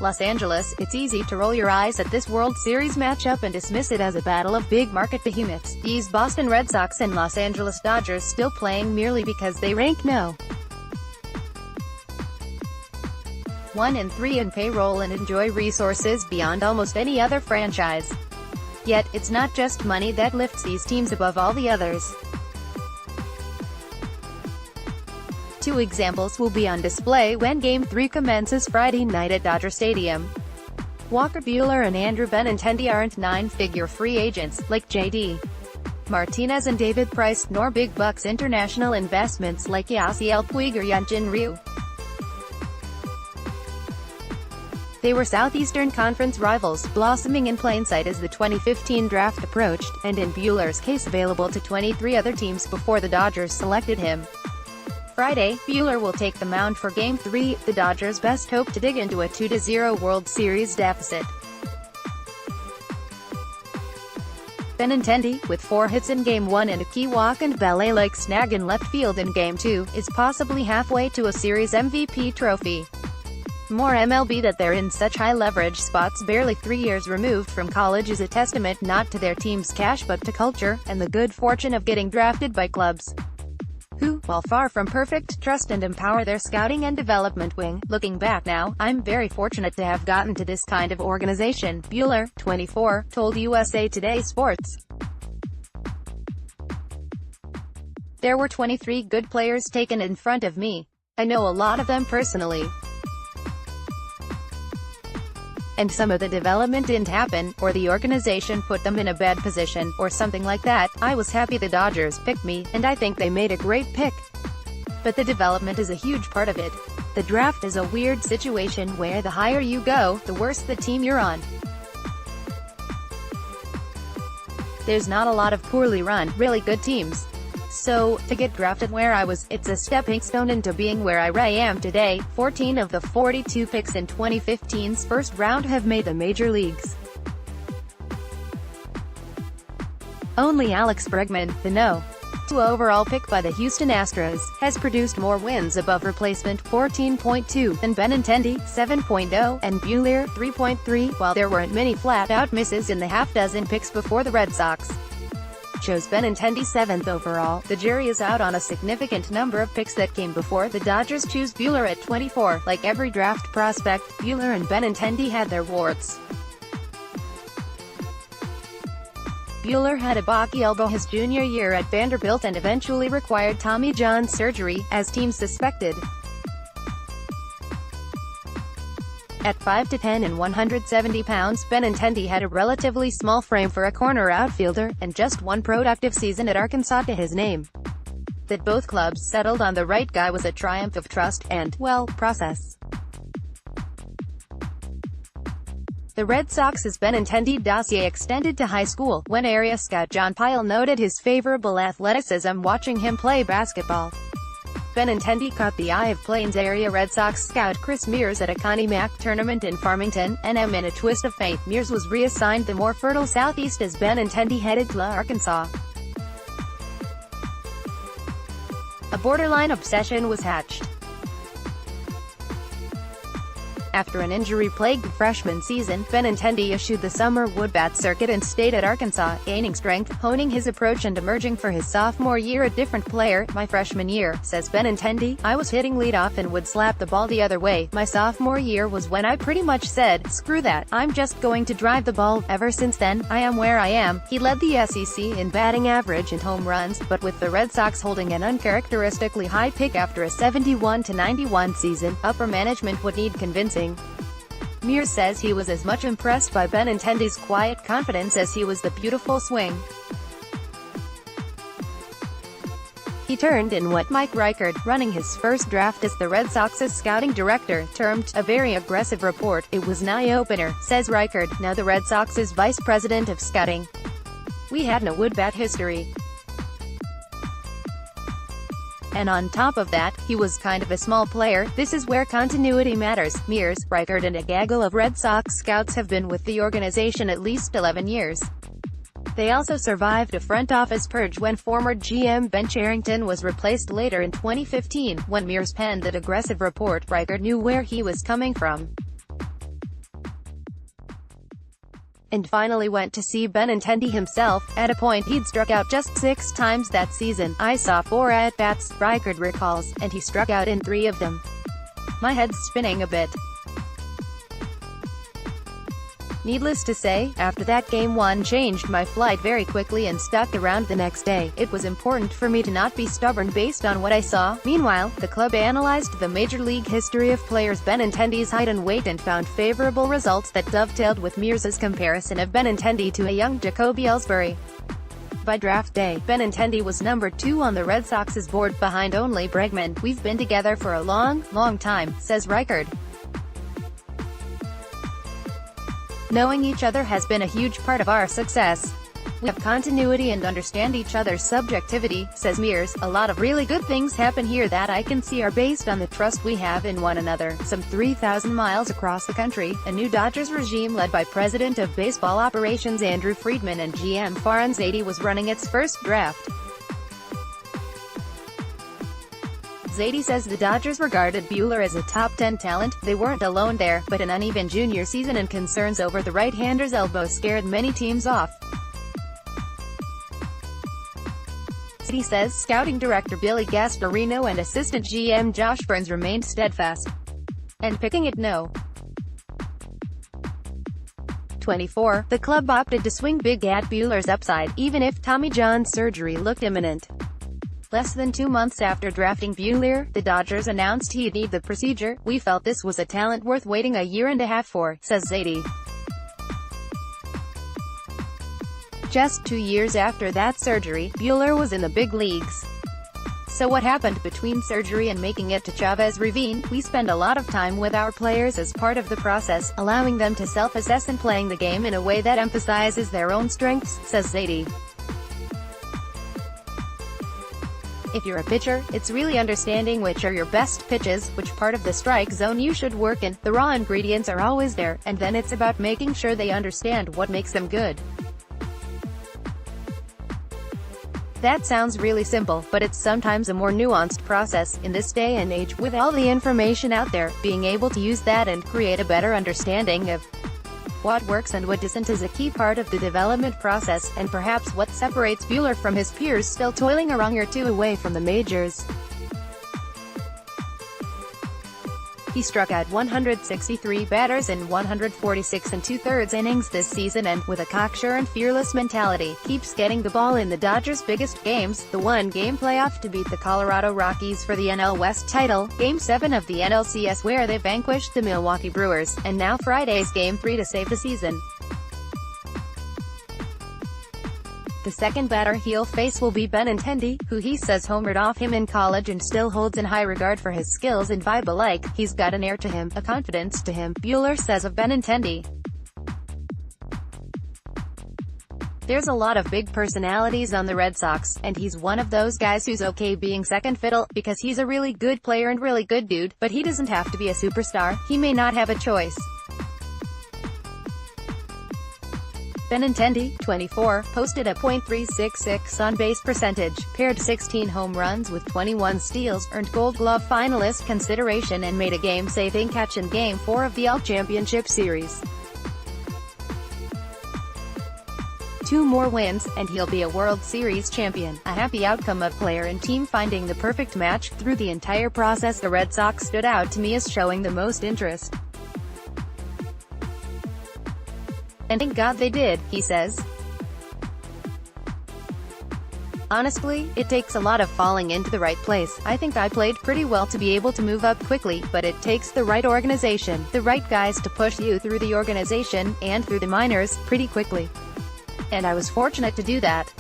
Los Angeles, it's easy to roll your eyes at this World Series matchup and dismiss it as a battle of big market behemoths. These Boston Red Sox and Los Angeles Dodgers still playing merely because they rank no. 1 and 3 in payroll and enjoy resources beyond almost any other franchise. Yet, it's not just money that lifts these teams above all the others. 2 examples will be on display when Game 3 commences Friday night at Dodger Stadium. Walker Buehler and Andrew Benintendi aren't nine-figure free agents, like J.D. Martinez and David Price, nor big bucks international investments like Yasiel Puig or Hyunjin Ryu. They were Southeastern Conference rivals, blossoming in plain sight as the 2015 draft approached, and in Buehler's case available to 23 other teams before the Dodgers selected him. Friday, Buehler will take the mound for Game 3, the Dodgers' best hope to dig into a 2-0 World Series deficit. Benintendi, with 4 hits in Game 1 and a key walk and ballet-like snag in left field in Game 2, is possibly halfway to a Series MVP trophy. More MLB that they're in such high-leverage spots barely 3 years removed from college is a testament not to their team's cash but to culture, and the good fortune of getting drafted by clubs who, while far from perfect, trust and empower their scouting and development wing. Looking back now, I'm very fortunate to have gotten to this kind of organization, Buehler, 24, told USA Today Sports. There were 23 good players taken in front of me. I know a lot of them personally. And some of the development didn't happen, or the organization put them in a bad position, or something like that. I was happy the Dodgers picked me, and I think they made a great pick. But the development is a huge part of it. The draft is a weird situation where the higher you go, the worse the team you're on. There's not a lot of poorly run, really good teams. So, to get drafted where I was, it's a stepping stone into being where I am today. 14 of the 42 picks in 2015's first round have made the major leagues. Only Alex Bregman, the No. 2 overall pick by the Houston Astros, has produced more wins above replacement, 14.2, than Benintendi, 7.0, and Buehler, 3.3, while there weren't many flat-out misses in the half-dozen picks before the Red Sox chose Benintendi 7th overall. The jury is out on a significant number of picks that came before the Dodgers choose Buehler at 24. Like every draft prospect, Buehler and Benintendi had their warts. Buehler had a balky elbow his junior year at Vanderbilt and eventually required Tommy John surgery, as teams suspected. At 5'10" and 170 pounds, Benintendi had a relatively small frame for a corner outfielder, and just one productive season at Arkansas to his name. That both clubs settled on the right guy was a triumph of trust, and, well, process. The Red Sox's Benintendi dossier extended to high school, when area scout John Pyle noted his favorable athleticism watching him play basketball. Benintendi caught the eye of Plains area Red Sox scout Chris Mears at a Connie Mack tournament in Farmington, and in a twist of fate, Mears was reassigned the more fertile Southeast as Benintendi headed to Arkansas. A borderline obsession was hatched. After an injury-plagued freshman season, Benintendi issued the summer woodbat circuit and stayed at Arkansas, gaining strength, honing his approach and emerging for his sophomore year a different player. My freshman year, says Benintendi, I was hitting leadoff and would slap the ball the other way. My sophomore year was when I pretty much said, screw that, I'm just going to drive the ball. Ever since then, I am where I am. He led the SEC in batting average and home runs, but with the Red Sox holding an uncharacteristically high pick after a 71-91 season, upper management would need convincing. Mears says he was as much impressed by Benintendi's quiet confidence as he was the beautiful swing. He turned in what Mike Reichard, running his first draft as the Red Sox's scouting director, termed a very aggressive report. It was an eye-opener, says Reichard, now the Red Sox's vice president of scouting. We had no woodbat history. And on top of that, he was kind of a small player. This is where continuity matters. Mears, Reichard and a gaggle of Red Sox scouts have been with the organization at least 11 years. They also survived a front office purge when former GM Ben Cherington was replaced later in 2015. When Mears penned that aggressive report, Reichard knew where he was coming from. and finally went to see Benintendi himself. At a point he'd struck out just 6 times that season. I saw 4 at-bats, Reichard recalls, and he struck out in 3 of them. My head's spinning a bit. Needless to say, after that game, 1 changed my flight very quickly and stuck around the next day. It was important for me to not be stubborn based on what I saw. Meanwhile, the club analyzed the Major League history of players Benintendi's height and weight and found favorable results that dovetailed with Mears's comparison of Benintendi to a young Jacoby Ellsbury. By draft day, Benintendi was number 2 on the Red Sox's board, behind only Bregman. "We've been together for a long, long time," says Reichard. "Knowing each other has been a huge part of our success. We have continuity and understand each other's subjectivity," says Mears. "A lot of really good things happen here that I can see are based on the trust we have in one another." Some 3,000 miles across the country, a new Dodgers regime led by President of Baseball Operations Andrew Friedman and GM Farhan Zaidi was running its first draft. Zaidi says the Dodgers regarded Buehler as a top 10 talent. They weren't alone there, but an uneven junior season and concerns over the right-hander's elbow scared many teams off. Zaidi says scouting director Billy Gasparino and assistant GM Josh Burns remained steadfast and picking it no. 24. The club opted to swing big at Buehler's upside, even if Tommy John surgery looked imminent. Less than 2 months after drafting Buehler, the Dodgers announced he'd need the procedure. "We felt this was a talent worth waiting a year and a half for," says Zaidi. Just 2 years after that surgery, Buehler was in the big leagues. So what happened between surgery and making it to Chavez Ravine? "We spend a lot of time with our players as part of the process, allowing them to self-assess and playing the game in a way that emphasizes their own strengths," says Zaidi. "If you're a pitcher, it's really understanding which are your best pitches, which part of the strike zone you should work in. The raw ingredients are always there, and then it's about making sure they understand what makes them good." That sounds really simple, but it's sometimes a more nuanced process. In this day and age, with all the information out there, being able to use that and create a better understanding of what works and what isn't is a key part of the development process, and perhaps what separates Buehler from his peers still toiling a rung or 2 away from the majors. He struck out 163 batters in 146 2/3 innings this season and, with a cocksure and fearless mentality, keeps getting the ball in the Dodgers' biggest games. The 1-game playoff to beat the Colorado Rockies for the NL West title, Game 7 of the NLCS where they vanquished the Milwaukee Brewers, and now Friday's Game 3 to save the season. The second batter he'll face will be Benintendi, who he says homered off him in college and still holds in high regard for his skills and vibe alike. "He's got an air to him, a confidence to him," Buehler says of Benintendi. "There's a lot of big personalities on the Red Sox, and he's one of those guys who's okay being second fiddle, because he's a really good player and really good dude, but he doesn't have to be a superstar. He may not have a choice." Benintendi, 24, posted a .366 on-base percentage, paired 16 home runs with 21 steals, earned Gold Glove finalist consideration and made a game-saving catch in Game 4 of the AL Championship Series. 2 more wins, and he'll be a World Series champion. A happy outcome of player and team finding the perfect match. "Through the entire process, the Red Sox stood out to me as showing the most interest. And thank God they did," he says. "Honestly, it takes a lot of falling into the right place. I think I played pretty well to be able to move up quickly, but it takes the right organization, the right guys to push you through the organization, and through the minors, pretty quickly. And I was fortunate to do that."